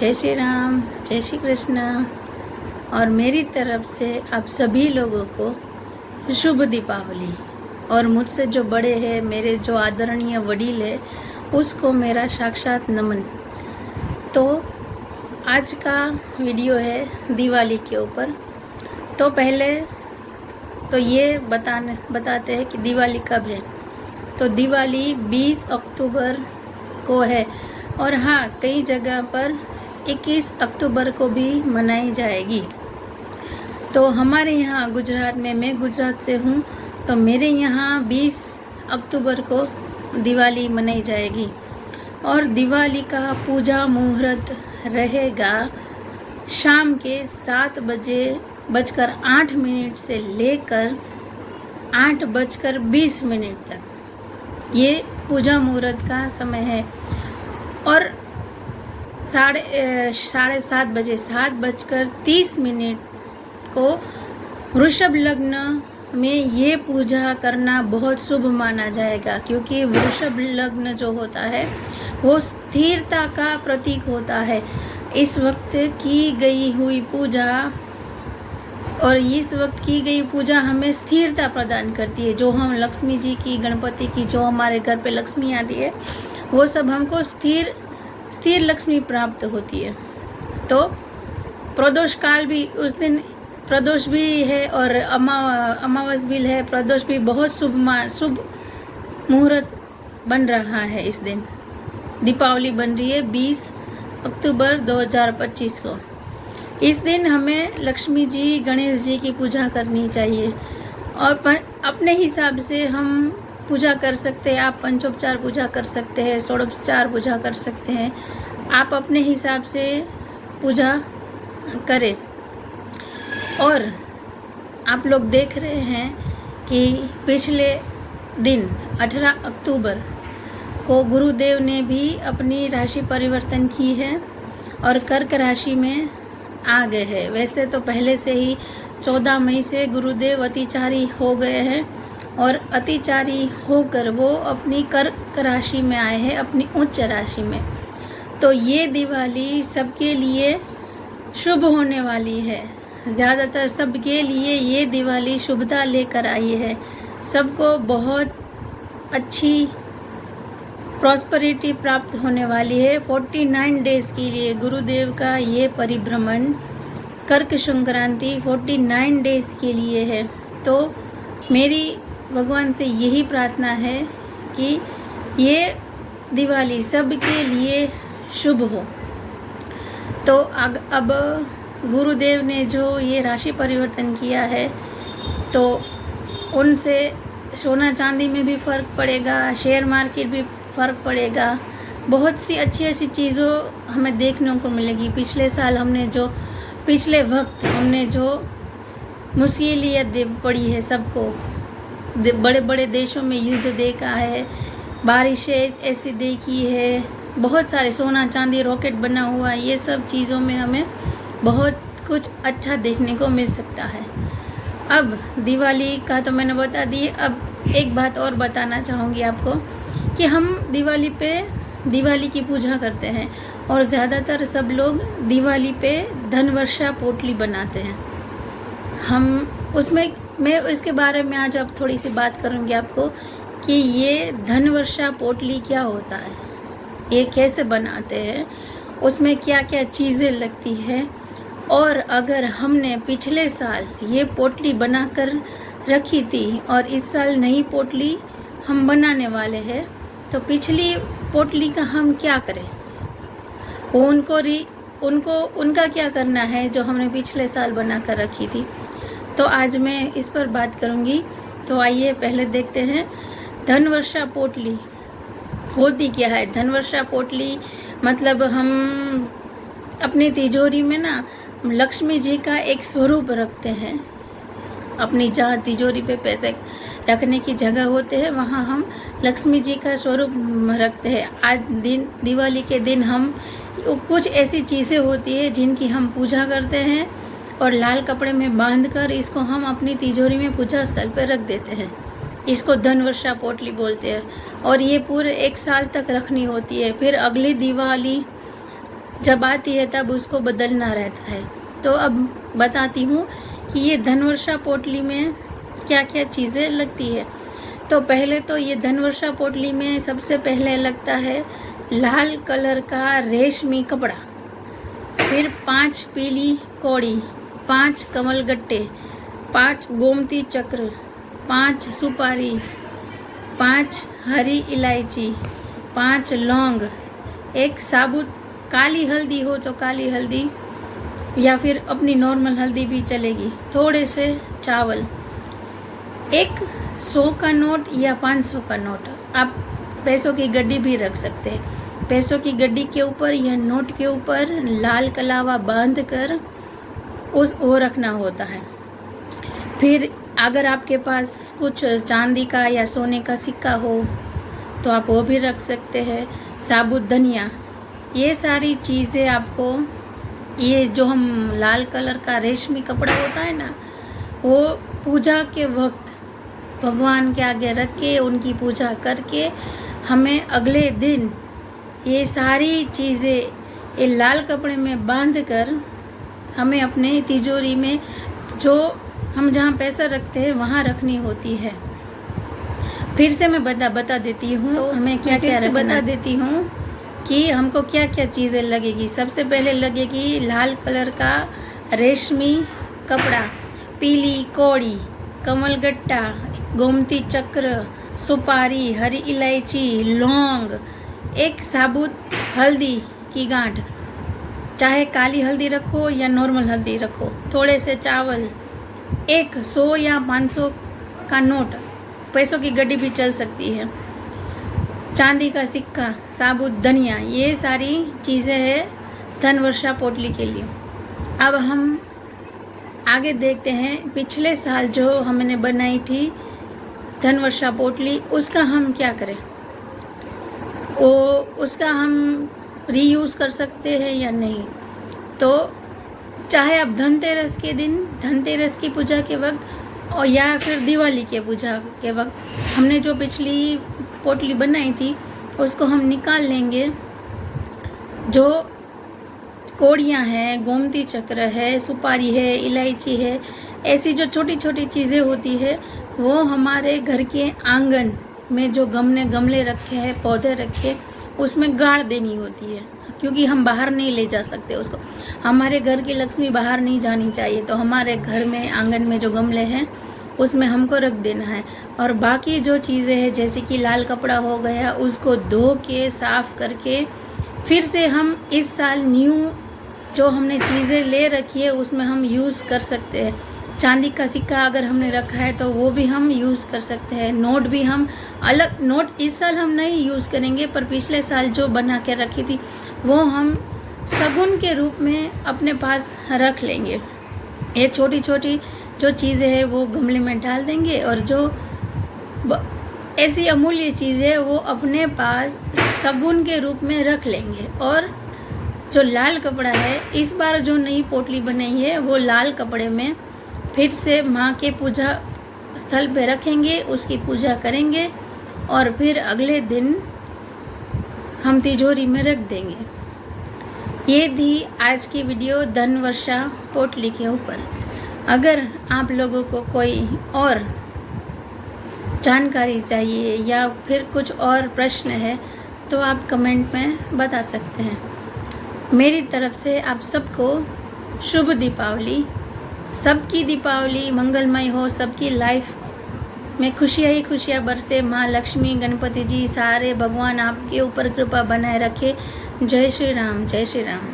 जय श्री राम, जय श्री कृष्ण। और मेरी तरफ से आप सभी लोगों को शुभ दीपावली। और मुझसे जो बड़े हैं, मेरे जो आदरणीय वडील है, उसको मेरा साक्षात नमन। तो आज का वीडियो है दिवाली के ऊपर। तो पहले तो ये बताते हैं कि दिवाली कब है। तो दिवाली 20 अक्टूबर को है। और हाँ, कई जगह पर 21 अक्टूबर को भी मनाई जाएगी। तो हमारे यहाँ गुजरात में, मैं गुजरात से हूँ, तो मेरे यहाँ 20 अक्टूबर को दिवाली मनाई जाएगी। और दिवाली का पूजा मुहूर्त रहेगा शाम के 7:08 से लेकर 8:20 तक। ये पूजा मुहूर्त का समय है। और 7:30 बजे 7:30 को वृषभ लग्न में ये पूजा करना बहुत शुभ माना जाएगा, क्योंकि वृषभ लग्न जो होता है वो स्थिरता का प्रतीक होता है। इस वक्त की गई हुई पूजा और इस वक्त की गई पूजा हमें स्थिरता प्रदान करती है। जो हम लक्ष्मी जी की, गणपति की, जो हमारे घर पे लक्ष्मी आती है, वो सब हमको स्थिर लक्ष्मी प्राप्त होती है। तो प्रदोष काल भी उस दिन प्रदोष भी है और अमावस भी है। प्रदोष भी बहुत शुभ मुहूर्त बन रहा है। इस दिन दीपावली बन रही है 20 अक्टूबर 2025 को। इस दिन हमें लक्ष्मी जी, गणेश जी की पूजा करनी चाहिए। और अपने हिसाब से हम पूजा कर सकते हैं। आप पंचोपचार पूजा कर सकते हैं, षोडशोपचार पूजा कर सकते हैं। आप अपने हिसाब से पूजा करें। और आप लोग देख रहे हैं कि पिछले दिन 18 अक्टूबर को गुरुदेव ने भी अपनी राशि परिवर्तन की है और कर्क राशि में आ गए हैं। वैसे तो पहले से ही 14 मई से गुरुदेव अतिचारी हो गए हैं और अतिचारी होकर वो अपनी कर्क राशि में आए हैं, अपनी उच्च राशि में। तो ये दिवाली सबके लिए शुभ होने वाली है। ज़्यादातर सबके लिए ये दिवाली शुभता लेकर आई है। सबको बहुत अच्छी प्रॉस्पेरिटी प्राप्त होने वाली है। 49 डेज़ के लिए गुरुदेव का ये परिभ्रमण, कर्क संक्रांति 49 डेज़ के लिए है। तो मेरी भगवान से यही प्रार्थना है कि ये दिवाली सबके लिए शुभ हो। तो अब गुरुदेव ने जो ये राशि परिवर्तन किया है, तो उनसे सोना चांदी में भी फ़र्क पड़ेगा, शेयर मार्केट भी फ़र्क पड़ेगा। बहुत सी अच्छी चीज़ों हमें देखने को मिलेगी। पिछले साल पिछले वक्त हमने जो मुश्किलें पड़ी है सबको, बड़े बड़े देशों में युद्ध देखा है, बारिशें ऐसी देखी है, बहुत सारे सोना चांदी रॉकेट बना हुआ है। ये सब चीज़ों में हमें बहुत कुछ अच्छा देखने को मिल सकता है। अब दिवाली का तो मैंने बता दी। अब एक बात और बताना चाहूँगी आपको कि हम दिवाली की पूजा करते हैं और ज़्यादातर सब लोग दिवाली पे धनवर्षा पोटली बनाते हैं। मैं इसके बारे में आज अब थोड़ी सी बात करूँगी आपको कि ये धनवर्षा पोटली क्या होता है, ये कैसे बनाते हैं, उसमें क्या क्या चीज़ें लगती है। और अगर हमने पिछले साल ये पोटली बनाकर रखी थी और इस साल नई पोटली हम बनाने वाले हैं, तो पिछली पोटली का हम क्या करें, उनका क्या करना है जो हमने पिछले साल बनाकर रखी थी। तो आज मैं इस पर बात करूँगी। तो आइए पहले देखते हैं धनवर्षा पोटली होती क्या है। धनवर्षा पोटली मतलब हम अपनी तिजोरी में ना लक्ष्मी जी का एक स्वरूप रखते हैं। अपनी जहाँ तिजोरी पे पैसे रखने की जगह होते हैं, वहाँ हम लक्ष्मी जी का स्वरूप रखते हैं। आज दिवाली के दिन हम कुछ ऐसी चीज़ें होती है जिनकी हम पूजा करते हैं और लाल कपड़े में बांधकर इसको हम अपनी तिजोरी में पूजा स्थल पर रख देते हैं। इसको धनवर्षा पोटली बोलते हैं। और ये पूरे 1 साल तक रखनी होती है। फिर अगली दिवाली जब आती है तब उसको बदलना रहता है। तो अब बताती हूँ कि ये धनवर्षा पोटली में क्या क्या चीज़ें लगती है। तो पहले तो ये धनवर्षा पोटली में सबसे पहले लगता है लाल कलर का रेशमी कपड़ा, फिर 5 पीली कौड़ी, 5 कमलगट्टे, 5 गोमती चक्र, 5 सुपारी, 5 हरी इलायची, 5 लौंग, 1 साबुत काली हल्दी हो तो काली हल्दी या फिर अपनी नॉर्मल हल्दी भी चलेगी, थोड़े से चावल, 1 100 का नोट या 500 का नोट। आप पैसों की गड्डी भी रख सकते हैं। पैसों की गड्डी के ऊपर या नोट के ऊपर लाल कलावा बांध कर वो रखना होता है। फिर अगर आपके पास कुछ चांदी का या सोने का सिक्का हो तो आप वो भी रख सकते हैं। साबुत धनिया, ये सारी चीज़ें आपको, ये जो हम लाल कलर का रेशमी कपड़ा होता है ना, वो पूजा के वक्त भगवान के आगे रख के उनकी पूजा करके हमें अगले दिन ये सारी चीज़ें ये लाल कपड़े में बांध कर हमें अपने तिजोरी में, जो हम जहाँ पैसा रखते हैं वहाँ रखनी होती है। फिर से मैं बता देती हूँ तो हमें क्या क्या बता देती हूँ कि हमको क्या क्या चीज़ें लगेगी। सबसे पहले लगेगी लाल कलर का रेशमी कपड़ा, पीली कौड़ी, कमलगट्टा, गोमती चक्र, सुपारी, हरी इलायची, लौंग, 1 साबुत हल्दी की गांठ, चाहे काली हल्दी रखो या नॉर्मल हल्दी रखो, थोड़े से चावल, 1 100 या 500 का नोट, पैसों की गड्डी भी चल सकती है, चांदी का सिक्का, साबुत धनिया, ये सारी चीज़ें हैं धनवर्षा पोटली के लिए। अब हम आगे देखते हैं पिछले साल जो हमने बनाई थी धनवर्षा पोटली, उसका हम क्या करें, उसका हम रीयूज़ कर सकते हैं या नहीं। तो चाहे आप धनतेरस के दिन, धनतेरस की पूजा के वक्त और या फिर दिवाली के पूजा के वक्त हमने जो पिछली पोटली बनाई थी उसको हम निकाल लेंगे। जो कौड़ियाँ हैं, गोमती चक्र है, सुपारी है, इलायची है, ऐसी जो छोटी छोटी चीज़ें होती है वो हमारे घर के आंगन में जो गमले रखे हैं, पौधे रखे, उसमें गाड़ देनी होती है, क्योंकि हम बाहर नहीं ले जा सकते उसको। हमारे घर की लक्ष्मी बाहर नहीं जानी चाहिए, तो हमारे घर में आंगन में जो गमले हैं उसमें हमको रख देना है। और बाकी जो चीज़ें हैं जैसे कि लाल कपड़ा हो गया, उसको धो के साफ़ करके फिर से हम इस साल न्यू जो हमने चीज़ें ले रखी है उसमें हम यूज़ कर सकते हैं। चांदी का सिक्का अगर हमने रखा है तो वो भी हम यूज़ कर सकते हैं। नोट भी हम अलग, नोट इस साल हम नहीं यूज़ करेंगे, पर पिछले साल जो बना के रखी थी वो हम शगुन के रूप में अपने पास रख लेंगे। ये छोटी छोटी जो चीज़ें हैं वो गमले में डाल देंगे, और जो ऐसी अमूल्य चीज़ें वो अपने पास शगुन के रूप में रख लेंगे। और जो लाल कपड़ा है, इस बार जो नई पोटली बनाई है वो लाल कपड़े में फिर से माँ के पूजा स्थल पे रखेंगे, उसकी पूजा करेंगे और फिर अगले दिन हम तिजोरी में रख देंगे। ये थी आज की वीडियो धनवर्षा पोटली के ऊपर। अगर आप लोगों को कोई और जानकारी चाहिए या फिर कुछ और प्रश्न है तो आप कमेंट में बता सकते हैं। मेरी तरफ से आप सबको शुभ दीपावली। सबकी दीपावली मंगलमय हो, सबकी लाइफ में खुशियाँ ही खुशियाँ बरसे। माँ लक्ष्मी, गणपति जी, सारे भगवान आपके ऊपर कृपा बनाए रखे। जय श्री राम, जय श्री राम।